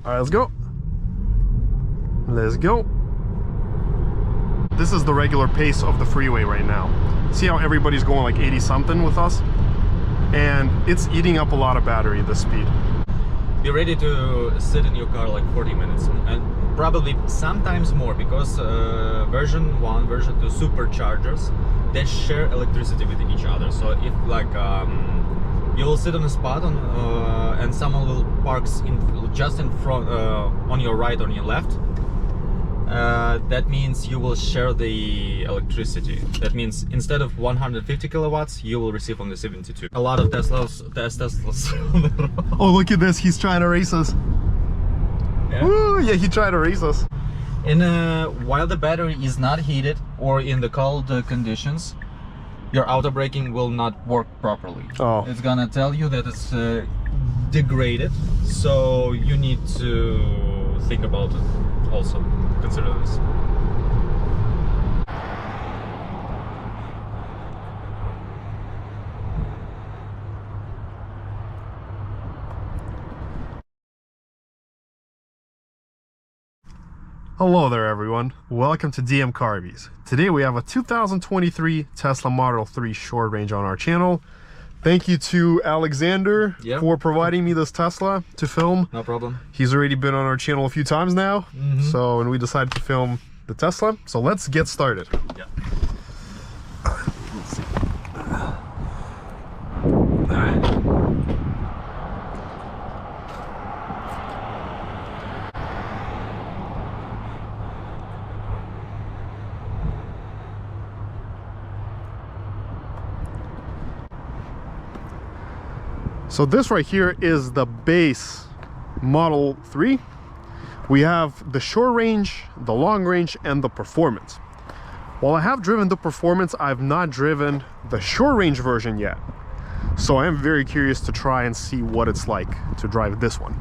All right, let's go. Let's go. This is the regular pace of the freeway right now. See how everybody's going like 80 something with us? And it's eating up a lot of battery, this speed. Be ready to sit in your car like 40 minutes and probably sometimes more, because version 1, version 2 superchargers, they share electricity with each other. So if like you will sit on a spot and someone will parks just in front, on your right or on your left, that means you will share the electricity. That means instead of 150 kilowatts, you will receive only 72. A lot of Teslas on the road. Oh, look at this, he's trying to race us. Yeah. Woo, yeah, he tried to race us. And while the battery is not heated or in the cold conditions, your auto braking will not work properly. Oh. It's gonna tell you that it's degraded, so you need to think about it also. Consider this. Hello there everyone, welcome to DM Carvies. Today we have a 2023 Tesla Model 3 short range on our channel. Thank you to Alexander for providing me this Tesla to film. No problem. He's already been on our channel a few times now, so and we decided to film the Tesla. So let's get started. Yeah. Let's see. So this right here is the base Model 3. We have the short range, the long range, and the performance. While I have driven the performance, I've not driven the short range version yet. So I am very curious to try and see what it's like to drive this one.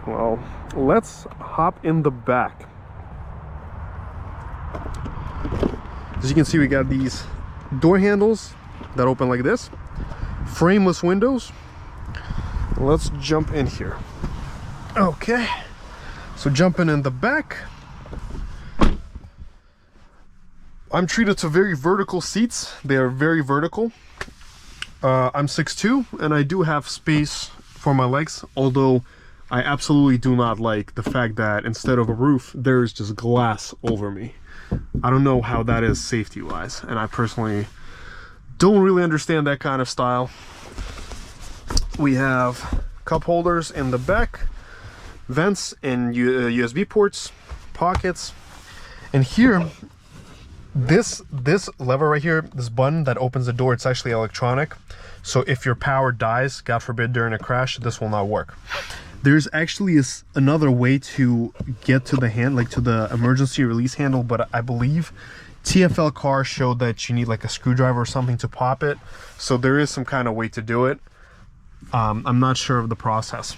Well, let's hop in the back. As you can see, we got these door handles that open like this. Frameless windows. Let's jump in here. Okay, so jumping in the back, I'm treated to very vertical seats. They are very vertical. I'm 6'2", and I do have space for my legs, although I absolutely do not like the fact that instead of a roof, there's just glass over me. I don't know how that is safety wise, and I personally don't really understand that kind of style. We have cup holders in the back, vents and USB ports, pockets, and here this lever right here, this button that opens the door, it's actually electronic. So if your power dies, God forbid, during a crash, this will not work. There's actually another way to get to the hand, like to the emergency release handle, but I believe TFL car showed that you need like a screwdriver or something to pop it. So there is some kind of way to do it. I'm not sure of the process.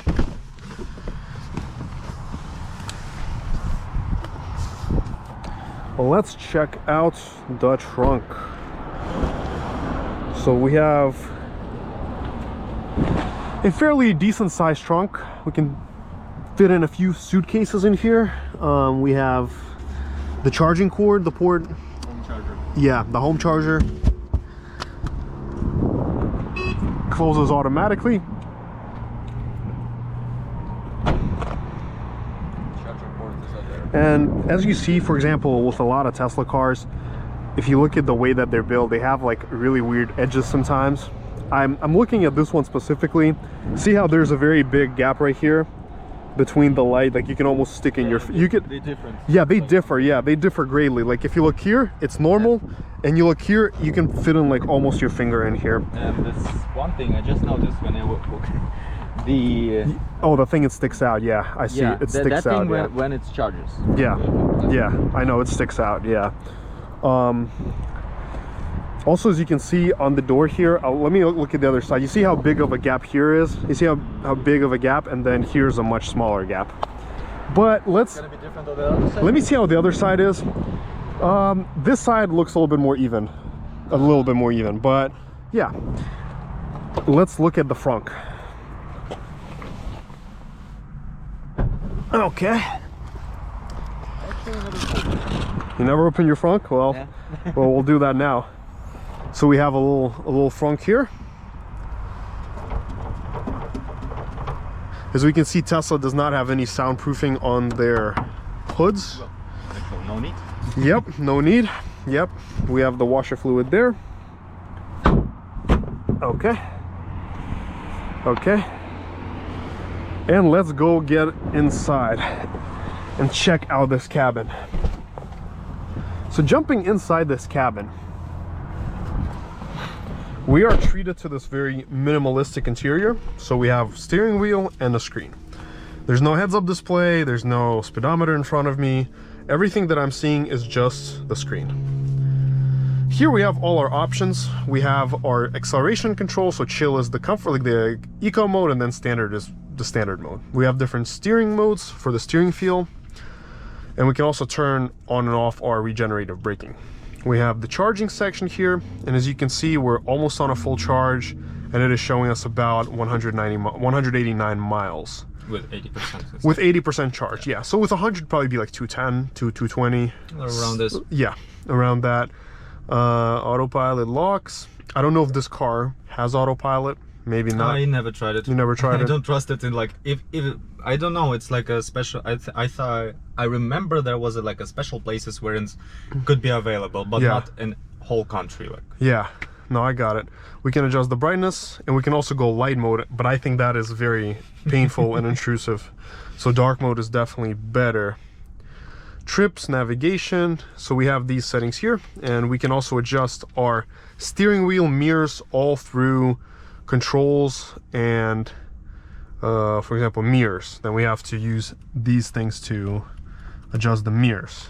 Well, let's check out the trunk. So we have a fairly decent sized trunk. We can fit in a few suitcases in here. We have the charging cord, the port. Home charger. Yeah, the home charger. Closes automatically. And as you see, for example, with a lot of Tesla cars, if you look at the way that they're built, they have like really weird edges sometimes. I'm looking at this one specifically. See how there's a very big gap right here between the light, like you can almost stick in your, you could, they different. Yeah, they differ. Yeah, they differ greatly. Like if you look here, it's normal, and you look here, you can fit in like almost your finger in here. And this one thing I just noticed when I walk, the the thing, it sticks out. Yeah, I see. Yeah, it sticks that thing out. when it charges. Yeah, I know it sticks out. Yeah. Also, as you can see on the door here, let me look at the other side. You see how big of a gap here is? You see how big of a gap, and then here's a much smaller gap. But let's, it's gonna be different on the other side. Let me see how the other side is. This side looks a little bit more even. But yeah. Let's look at the frunk. Okay. You never opened your frunk? Well, Yeah. well, we'll do that now. So we have a little frunk here. As we can see, Tesla does not have any soundproofing on their hoods. No need. Yep, no need. Yep, we have the washer fluid there. Okay. Okay. And let's go get inside and check out this cabin. So jumping inside this cabin, we are treated to this very minimalistic interior. So we have steering wheel and a screen. There's no heads-up display, there's no speedometer in front of me. Everything that I'm seeing is just the screen. Here we have all our options. We have our acceleration control, so chill is the comfort, like the eco mode, and then standard is the standard mode. We have different steering modes for the steering feel, and we can also turn on and off our regenerative braking. We have the charging section here, and as you can see, we're almost on a full charge, and it is showing us about 189 miles. With 80%. With 80% charge, yeah. So with 100, probably be like 210 to 220. Around this. Yeah, around that. Autopilot locks. I don't know if this car has autopilot. Maybe not. I never tried it. You never tried it? I don't trust it in like if I don't know. It's like a special. I thought I remember there was like a special places where it could be available, but Yeah. not in whole country. Like Yeah. No, I got it. We can adjust the brightness, and we can also go light mode, but I think that is very painful and intrusive. So dark mode is definitely better. Trips, navigation. So we have these settings here, and we can also adjust our steering wheel, mirrors, all through controls and for example mirrors. Then we have to use these things to adjust the mirrors.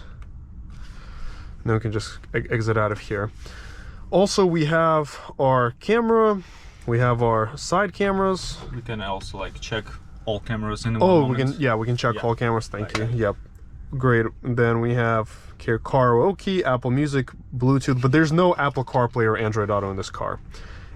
And then we can just exit out of here. Also, we have our camera, we have our side cameras. we can also like check all cameras in one Oh, moment. we can check Yeah. all cameras. Thank Like you. that. Yep, great. And then we have karaoke, Apple Music, Bluetooth, but there's no Apple CarPlay or Android Auto in this car.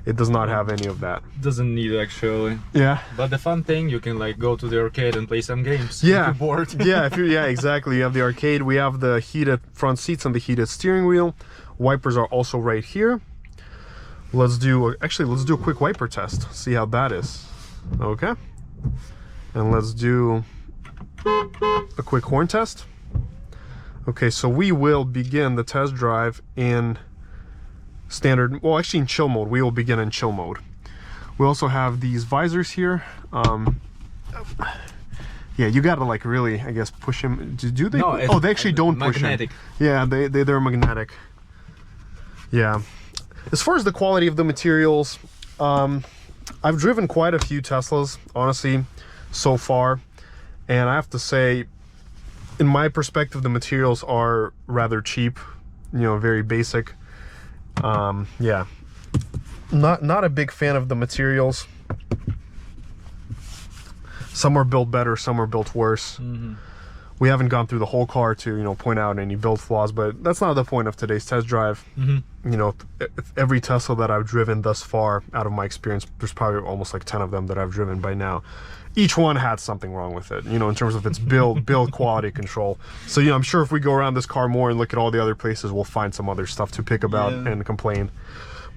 It does not have any of that. Doesn't need actually. Yeah. But the fun thing, you can like go to the arcade and play some games. Yeah. If you're bored. Yeah, if you're, yeah, exactly. You have the arcade. We have the heated front seats and the heated steering wheel. Wipers are also right here. Let's do a quick wiper test. See how that is. Okay. And let's do a quick horn test. Okay, so we will begin the test drive in standard, well, actually in chill mode. We will begin in chill mode. We also have these visors here. Yeah, you gotta like really, I guess, push them. Do they? No, Oh, they actually don't push magnetic. them. Yeah, they're magnetic. Yeah. As far as the quality of the materials, I've driven quite a few Teslas, honestly, so far, and I have to say, in my perspective, the materials are rather cheap. You know, very basic. Yeah, not a big fan of the materials. Some are built better, some are built worse. Mm-hmm. We haven't gone through the whole car to, you know, point out any build flaws, but that's not the point of today's test drive. Mm-hmm. You know, every Tesla that I've driven thus far, out of my experience, there's probably almost like 10 of them that I've driven by now. Each one had something wrong with it, you know, in terms of its build quality control. So, you know, I'm sure if we go around this car more and look at all the other places, we'll find some other stuff to pick about and complain.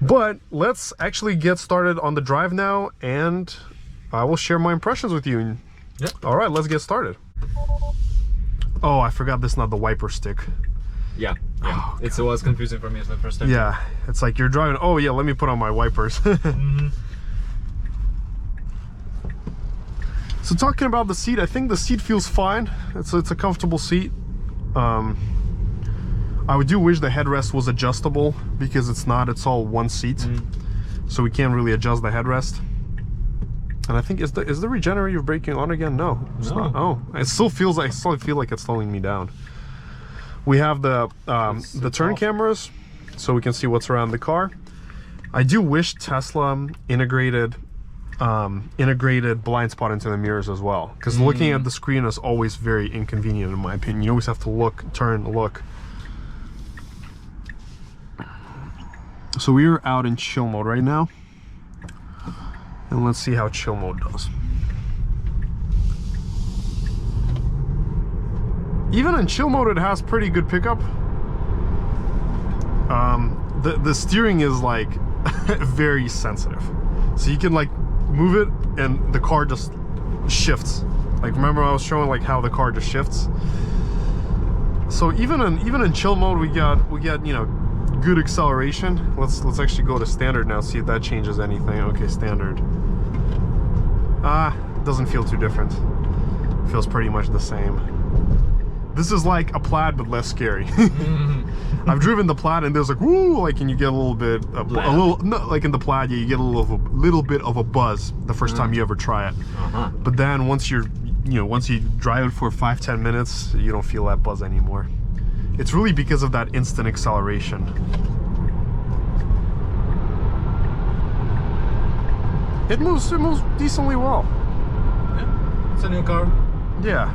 But let's actually get started on the drive now, and I will share my impressions with you. Yep. All right, let's get started. Oh, I forgot this is not the wiper stick. Yeah. Oh, it was confusing for me the first time. Yeah, it's like you're driving, oh yeah, let me put on my wipers. Mm-hmm. So talking about the seat, I think the seat feels fine. It's a comfortable seat. I do wish the headrest was adjustable, because it's not, it's all one seat. So we can't really adjust the headrest. And I think, is the regenerative braking on again? No, it's not. Oh, it still feels like, I still feel like it's slowing me down. We have the turn cameras, so we can see what's around the car. I do wish Tesla integrated blind spot into the mirrors as well, because looking at the screen is always very inconvenient in my opinion. You always have to look, turn, look. So we are out in chill mode right now, and let's see how chill mode does. Even in chill mode, it has pretty good pickup. The steering is like very sensitive, so you can like move it and the car just shifts. Like, remember I was showing like how the car just shifts. So even in chill mode, we got you know, good acceleration. Let's actually go to standard now, see if that changes anything. Okay, standard. Doesn't feel too different. Feels pretty much the same. This is like a Plaid but less scary. I've driven the Plaid and there's like, woo, like, and you get a little bit, like in the Plaid, yeah, you get a little bit of a buzz the first time you ever try it. But then once you drive it for 5-10 minutes, you don't feel that buzz anymore. It's really because of that instant acceleration. It moves decently well. Yeah, it's a new car. Yeah.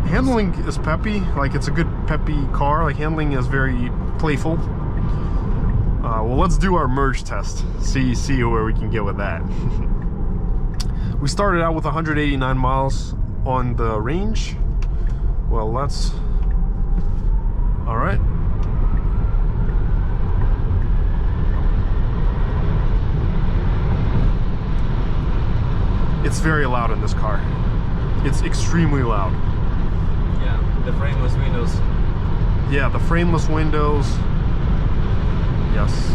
Handling is peppy, like it's a good peppy car. Like, handling is very playful. Well, let's do our merge test. See where we can get with that. We started out with 189 miles on the range. Well, that's all right. It's very loud in this car. It's extremely loud. The frameless windows. Yeah, the frameless windows. Yes.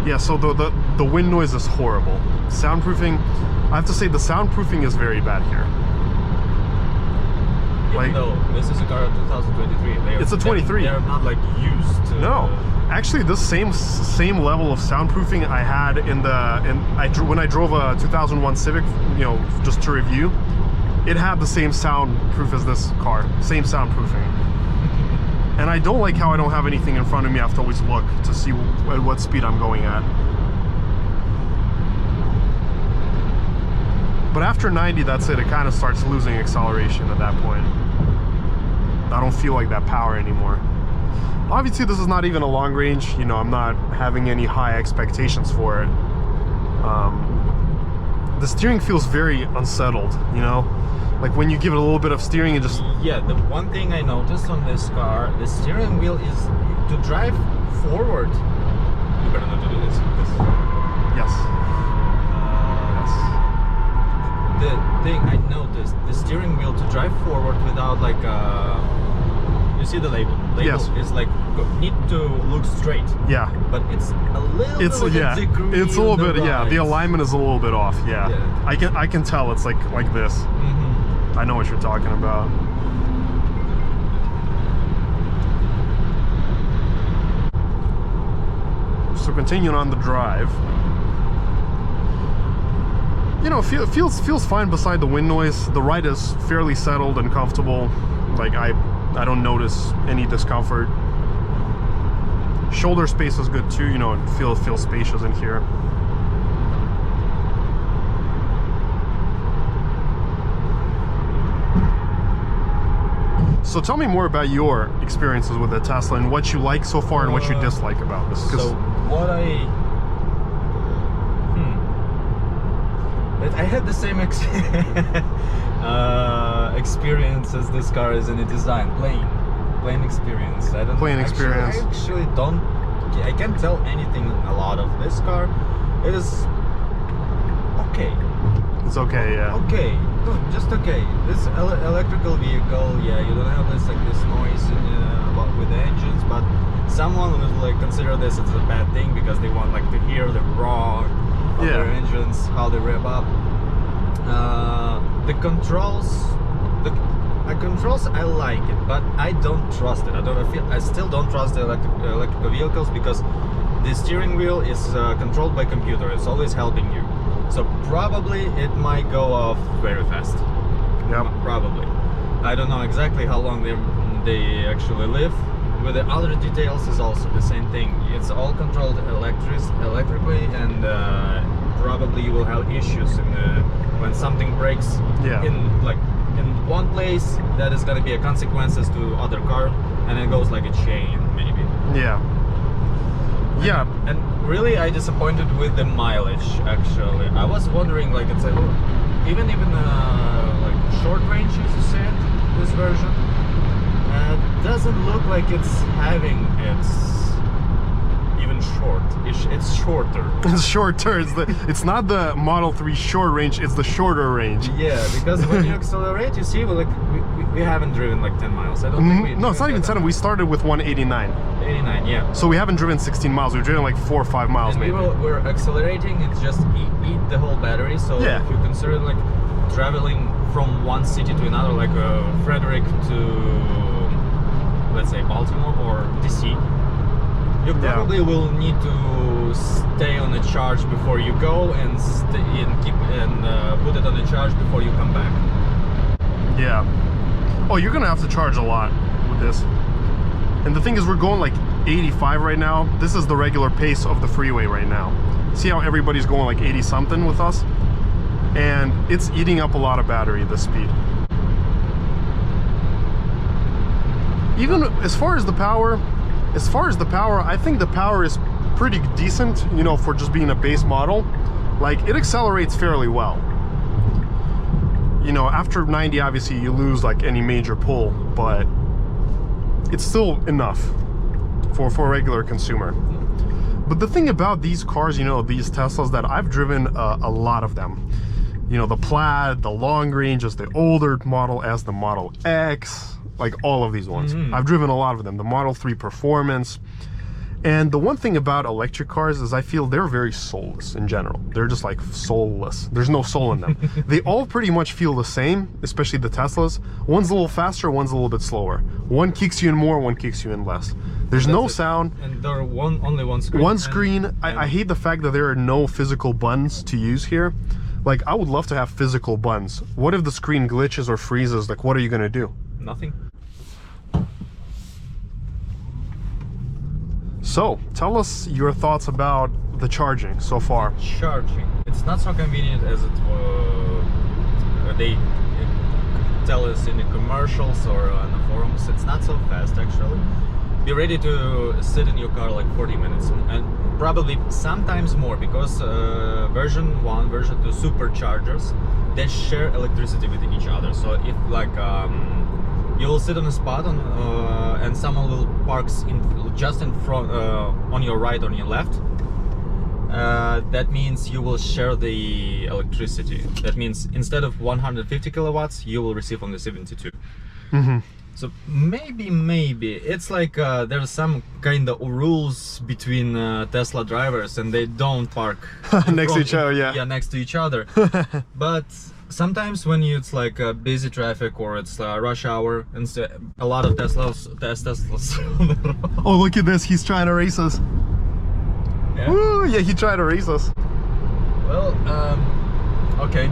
Yeah, so the wind noise is horrible. Soundproofing, I have to say the soundproofing is very bad here. Even though this is a car of 2023. It's a 23. They're not like used to... No. Actually, this same level of soundproofing I had when I drove a 2001 Civic, you know, just to review. It had the same soundproof as this car, same soundproofing. And I don't like how I don't have anything in front of me. I have to always look to see at what speed I'm going at. But after 90, that's it. It kind of starts losing acceleration at that point. I don't feel like that power anymore. Obviously, this is not even a long range. You know, I'm not having any high expectations for it. The steering feels very unsettled, you know? Like when you give it a little bit of steering and just... Yeah, the one thing I noticed on this car, the steering wheel is to drive forward. You better not to do this. Yes. The thing I noticed, the steering wheel to drive forward without like you see the label. Yes. Is like need to look straight. Yeah. But it's a little bit degree. It's a little bit, yeah. The alignment is a little bit off. Yeah. Yeah. I can tell it's like this. I know what you're talking about. So continuing on the drive. You know, feels fine beside the wind noise. The ride is fairly settled and comfortable. Like I don't notice any discomfort. Shoulder space is good too. You know, it feels spacious in here. So tell me more about your experiences with the Tesla and what you like so far and what you dislike about this. So what I had the same experience as this car is in the design. Plain experience. I can't tell anything a lot of this car. It is okay. It's okay, yeah. Okay, no, just okay. This electrical vehicle, yeah, you don't have this noise with the engines, but someone would like consider this as a bad thing because they want like to hear the roar of their engines, how they rev up. The controls I like it, but I don't trust it. I still don't trust the electrical vehicles because the steering wheel is controlled by computer. It's always helping you. So probably it might go off very fast. Yeah. Probably. I don't know exactly how long they actually live. With the other details is also the same thing. It's all controlled electrically, and probably you will have issues when something breaks in one place. That is gonna be a consequences to other car, and it goes like a chain maybe. Yeah. Yeah. And really, I disappointed with the mileage. Actually, I was wondering, like, it's even like short range, as you said, this version doesn't look like it's having its even short. It's shorter. It's shorter. It's not the Model 3 short range. It's the shorter range. Yeah, because when you accelerate, you see, well, like we haven't driven like 10 miles. I don't think we. No, it's not even 10. We started with 189. 89, yeah. So we haven't driven 16 miles. We've driven like 4 or 5 miles, And maybe. we're accelerating. It's just eat the whole battery. So Yeah. if you consider like traveling from one city to another, like Frederick to, let's say, Baltimore or DC, you probably will need to stay on a charge before you go and put it on a charge before you come back. Yeah. Oh, you're gonna have to charge a lot with this. And the thing is, we're going like 85 right now. This is the regular pace of the freeway right now. See how everybody's going like 80 something with us? And it's eating up a lot of battery, this speed. Even as far as the power, I think the power is pretty decent, you know, for just being a base model. Like, it accelerates fairly well. You know, after 90, obviously you lose like any major pull, but it's still enough for a regular consumer. But the thing about these cars, you know, these Teslas, that I've driven a lot of them. You know, the Plaid, the long range, as the older Model S, the Model X, like all of these ones. I've driven a lot of them. The Model 3 Performance. And the one thing about electric cars is I feel they're very soulless in general. They're just like soulless. There's no soul in them. They all pretty much feel the same, especially the Teslas. One's a little faster, one's a little bit slower. One kicks you in more, one kicks you in less. There's no sound. And there are only one screen. One screen. I hate the fact that there are no physical buttons to use here. Like, I would love to have physical buttons. What if the screen glitches or freezes? Like, what are you gonna do? Nothing. So, tell us your thoughts about the charging so far. Charging. It's not so convenient as they tell us in the commercials or on the forums. It's not so fast, actually. Be ready to sit in your car like 40 minutes, and probably sometimes more, because version 1, version 2 superchargers, they share electricity with each other. So if like you will sit on a spot and someone will parks just in front, on your right, on your left, that means you will share the electricity. That means instead of 150 kilowatts, you will receive only 72. So maybe it's like there's some kind of rules between Tesla drivers, and they don't park next to each other. Yeah, next to each other. But sometimes when it's like busy traffic or it's rush hour, and a lot of Teslas. Oh, look at this! He's trying to race us. Yeah. Woo, yeah, he tried to race us. Well, okay.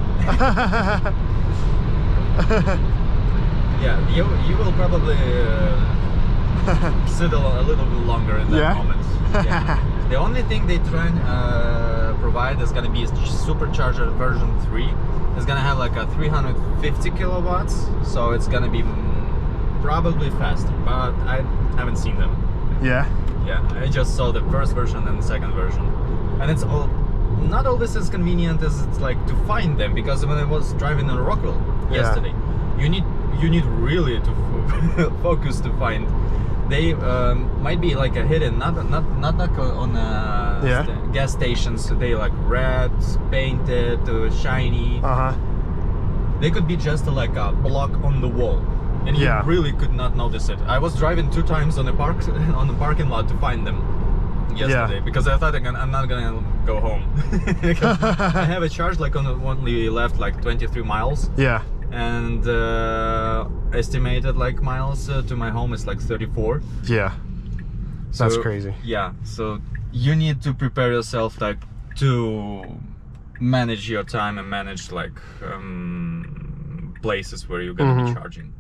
Yeah, you will probably sit a little bit longer in that moment. Yeah. The only thing they try and provide is gonna be a supercharger version 3. It's gonna have like a 350 kilowatts, so it's gonna be probably faster, but I haven't seen them. Yeah. Yeah, I just saw the first version and the second version, and it's all. Not all this is convenient as it's like to find them, because when I was driving on Rockwell yesterday, you need really to focus to find. They might be like a hidden, not like on gas stations. They like red, painted, shiny. They could be just like a block on the wall, and you really could not notice it. I was driving 2 times on the parking lot to find them yesterday, because I thought I'm not gonna go home. I have a charge like only left like 23 miles. Yeah. And estimated like miles to my home is like 34. Yeah. So, that's crazy. Yeah. So you need to prepare yourself like to manage your time and manage like places where you're gonna be charging.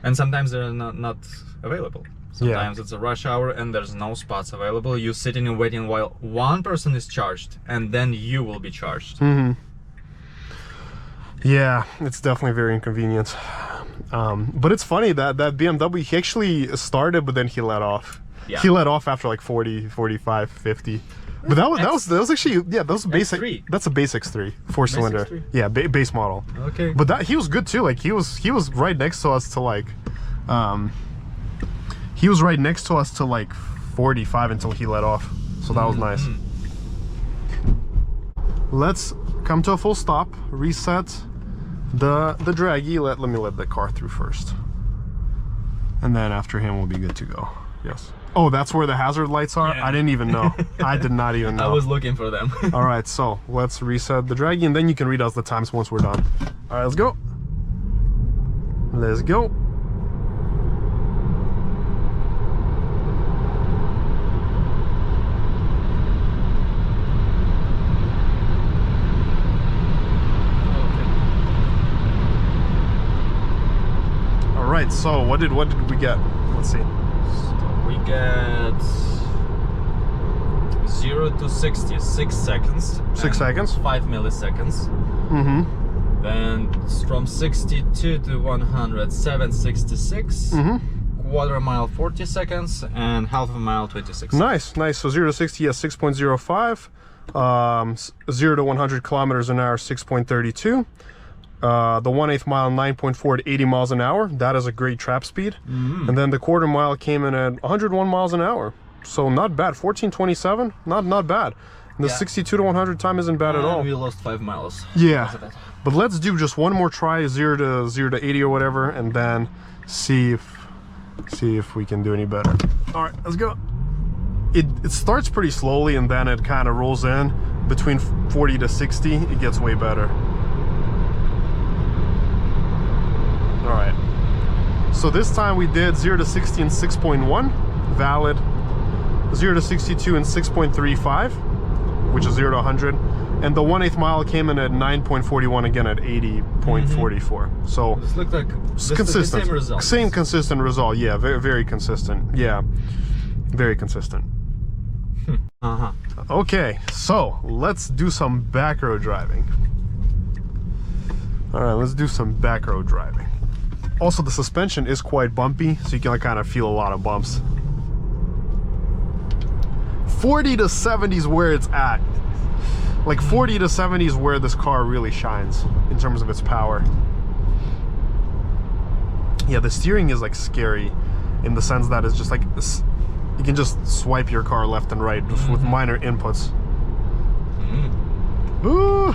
And sometimes they're not available. Sometimes it's a rush hour and there's no spots available. You're sitting and waiting while one person is charged, and then you will be charged. Yeah, it's definitely very inconvenient. But it's funny that BMW, he actually started, but then he let off. He let off after like 40, 45, 50. But that was actually, yeah, that was basic. X3. That's a base X3, 4-cylinder. X3? Yeah, base model. Okay. But that he was good too. Like he was right next to us to like, he was right next to us to like 45 until he let off. So that was nice. Let's come to a full stop. Reset the Dragy. Let me let the car through first, and then after him we'll be good to go. Yes. Oh, that's where the hazard lights are? Yeah. I didn't even know. I did not even know. I was looking for them. All right, so let's reset the Dragy, and then you can read us the times once we're done. All right, let's go. Let's go. All right, so what did we get? Let's see. We get 0 to 60, 6 seconds. 6 seconds. 5 milliseconds. Mm-hmm. Then from 62 to 100, 7.66. Mm-hmm. Quarter mile, 40 seconds. And half a mile, 26. Nice, nice. So 0 to 60 at 6.05. 0 to 100 kilometers an hour, 6.32. The 1/8 mile, 9.4 to 80 miles an hour. That is a great trap speed. And then the quarter mile came in at 101 miles an hour. So not bad. 14.27, not bad. And the 62 to 100 time isn't bad at all. We lost 5 miles. Yeah, but let's do just one more try, 0 to 80 or whatever, and then see if we can do any better. All right, let's go. It starts pretty slowly, and then it kind of rolls in between 40 to 60. It gets way better. All right, so this time we did 0 to 60 in 6.1, valid. 0 to 62 in 6.35, which is 0 to 100, and the 1/8 mile came in at 9.41, again at 80.44. So This looked like consistent, the same result. same consistent result. Yeah, very consistent. Yeah, very consistent. Okay, so let's do some backroad driving. All right, let's do some backroad driving. Also, the suspension is quite bumpy, so you can like, kind of feel a lot of bumps. 40 to 70 is where it's at. Like 40 to 70 is where this car really shines in terms of its power. Yeah, the steering is like scary in the sense that it's just like this, you can just swipe your car left and right with minor inputs. Ooh.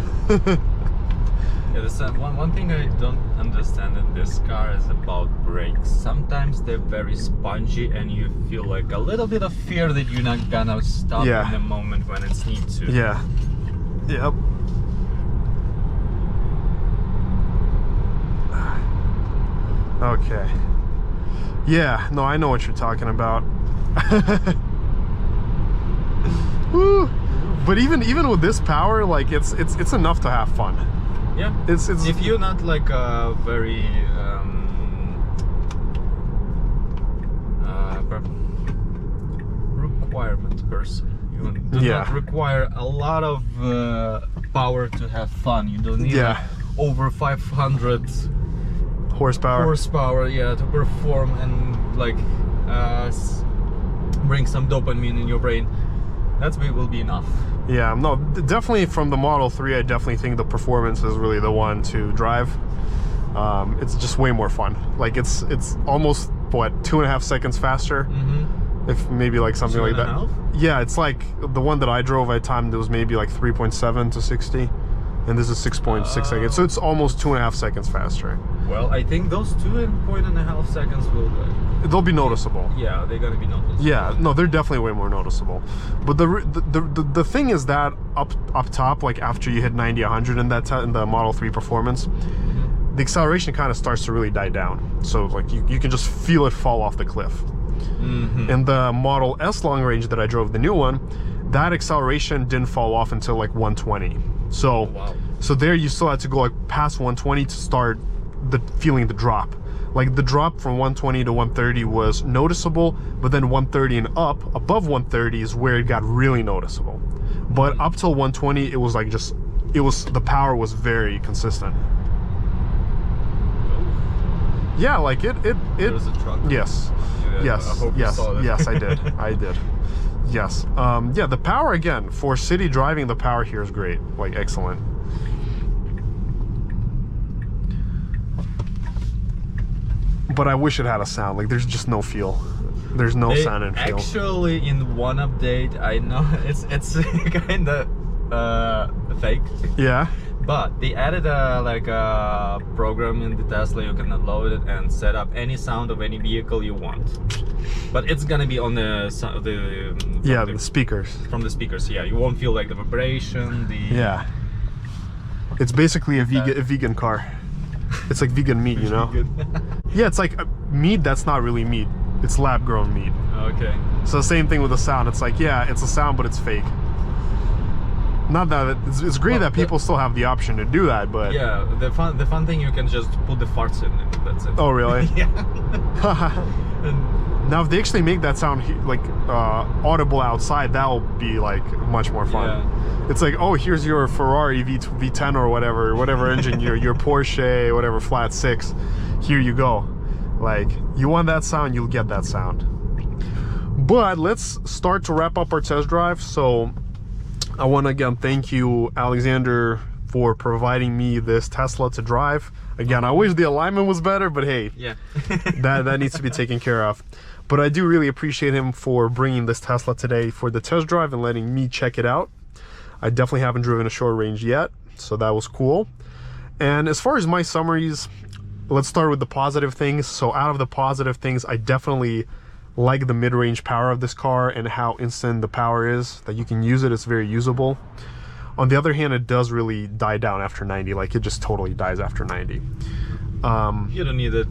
Yeah, one thing I don't understand in this car is about brakes. Sometimes they're very spongy and you feel like a little bit of fear that you're not gonna stop in the moment when it's need to. Yeah. Yep. Okay. Yeah, no, I know what you're talking about. Woo. But even with this power, like it's enough to have fun. Yeah, it's if you're not like a very requirement person, you do not require a lot of power to have fun. You don't need over 500 horsepower, yeah, to perform and like bring some dopamine in your brain. That will be enough. Yeah, no, definitely from the Model 3, I definitely think the performance is really the one to drive. It's just way more fun. Like it's almost what, 2.5 seconds faster, if maybe like something like that. Yeah, it's like the one that I drove. I timed it was maybe like 3.7 to 60, and this is 6.6 seconds. So it's almost 2.5 seconds faster. Well, I think those 2.5 seconds will. They'll be noticeable. Yeah, they're gonna be noticeable. Yeah, no, they're definitely way more noticeable. But the thing is that up top, like after you hit 90, 100 in the Model 3 performance, the acceleration kind of starts to really die down. So like you can just feel it fall off the cliff. In the Model S long range that I drove, the new one, that acceleration didn't fall off until like 120. So so there you still had to go like past 120 to start feeling the drop. Like the drop from 120 to 130 was noticeable, but then 130 and up, above 130 is where it got really noticeable. But up till 120, it was like the power was very consistent. Yeah, like it There's a truck. yes. Yeah, Yes. I hope you Yes. saw that. Yes, I did. I did. Yes. Yeah, the power again for city driving, the power here is great. Like excellent. But I wish it had a sound. Like there's just no feel. There's no sound and feel. Actually, in one update, I know it's kind of fake. Yeah. But they added a program in the Tesla. You can download it and set up any sound of any vehicle you want. But it's gonna be on the speakers. From the speakers. Yeah, you won't feel like the vibration. Yeah. It's basically a vegan car. It's like vegan meat, you know? Yeah, it's like meat that's not really meat. It's lab-grown meat. Okay. So same thing with the sound. It's like, yeah, it's a sound, but it's fake. Not that it's great that people still have the option to do that, but yeah, the fun thing, you can just put the farts in it. That's it. Oh, really? Yeah. Now, if they actually make that sound like audible outside, that'll be like much more fun. Yeah. It's like, oh, here's your Ferrari V10 or whatever engine, your Porsche, whatever flat 6. Here you go. Like, you want that sound, you'll get that sound. But let's start to wrap up our test drive. So I want to again thank you, Alexander, for providing me this Tesla to drive. Again, I wish the alignment was better, but hey, yeah. that needs to be taken care of. But I do really appreciate him for bringing this Tesla today for the test drive and letting me check it out. I definitely haven't driven a short range yet, so that was cool. And as far as my summaries, let's start with the positive things. So out of the positive things, I definitely like the mid-range power of this car and how instant the power is, that you can use it. It's very usable. On the other hand, it does really die down after 90. Like, it just totally dies after 90. You don't need that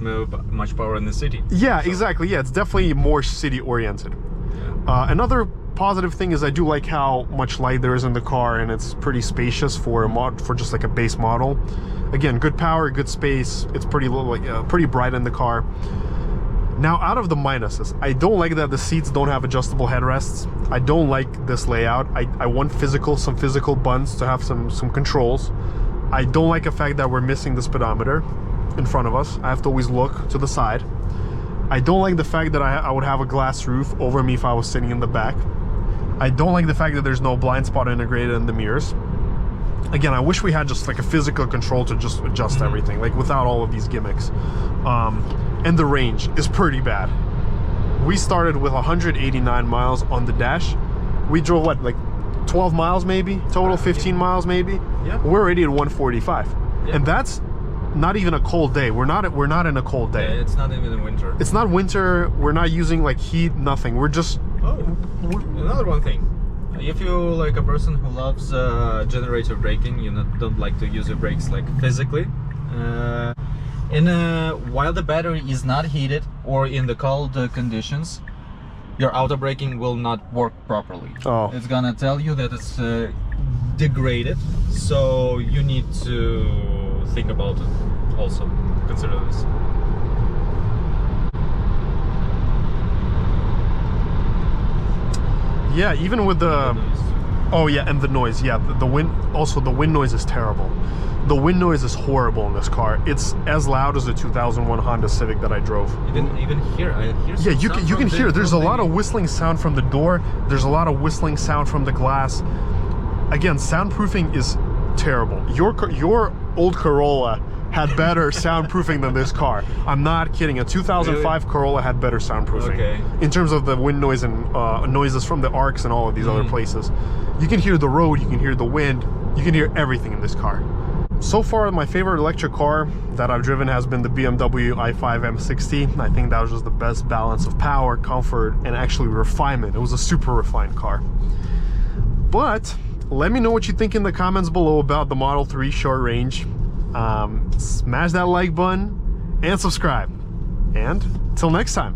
much power in the city. Yeah, so. Exactly. Yeah, it's definitely more city oriented. Yeah. Another positive thing is I do like how much light there is in the car, and it's pretty spacious for just like a base model. Again, good power, good space. It's pretty pretty bright in the car. Now, out of the minuses, I don't like that the seats don't have adjustable headrests. I don't like this layout. I want some physical buttons to have some controls. I don't like the fact that we're missing the speedometer in front of us. I have to always look to the side. I don't like the fact that I would have a glass roof over me if I was sitting in the back. I don't like the fact that there's no blind spot integrated in the mirrors. Again, I wish we had just like a physical control to just adjust everything, like without all of these gimmicks. And the range is pretty bad. We started with 189 miles on the dash. We drove what, like 12 miles maybe? Total 15 miles maybe? Yeah. We're already at 145. Yeah. And that's not even a cold day. We're not in a cold day. Yeah, it's not even in winter. It's not winter. We're not using like heat, nothing. We're just... Oh, another one thing. If you're like a person who loves generator braking, you don't like to use your brakes like physically, while the battery is not heated or in the cold conditions, your auto braking will not work properly. Oh. It's gonna tell you that it's degraded, so you need to think about it also. Consider this. Yeah, even with the oh yeah, and the noise. Yeah, the wind. Also, the wind noise is terrible. The wind noise is horrible in this car. It's as loud as the 2001 Honda Civic that I drove. Even here, I hear. Yeah, you can hear. There's a lot of whistling sound from the door. There's a lot of whistling sound from the glass. Again, soundproofing is terrible. Your old Corolla had better soundproofing than this car. I'm not kidding. A 2005 really? Corolla had better soundproofing. Okay. In terms of the wind noise and noises from the arcs and all of these other places. You can hear the road, you can hear the wind, you can hear everything in this car. So far, my favorite electric car that I've driven has been the BMW i5 M60. I think that was just the best balance of power, comfort, and actually refinement. It was a super refined car. But let me know what you think in the comments below about the Model 3 short range. Smash that like button and subscribe. And till next time.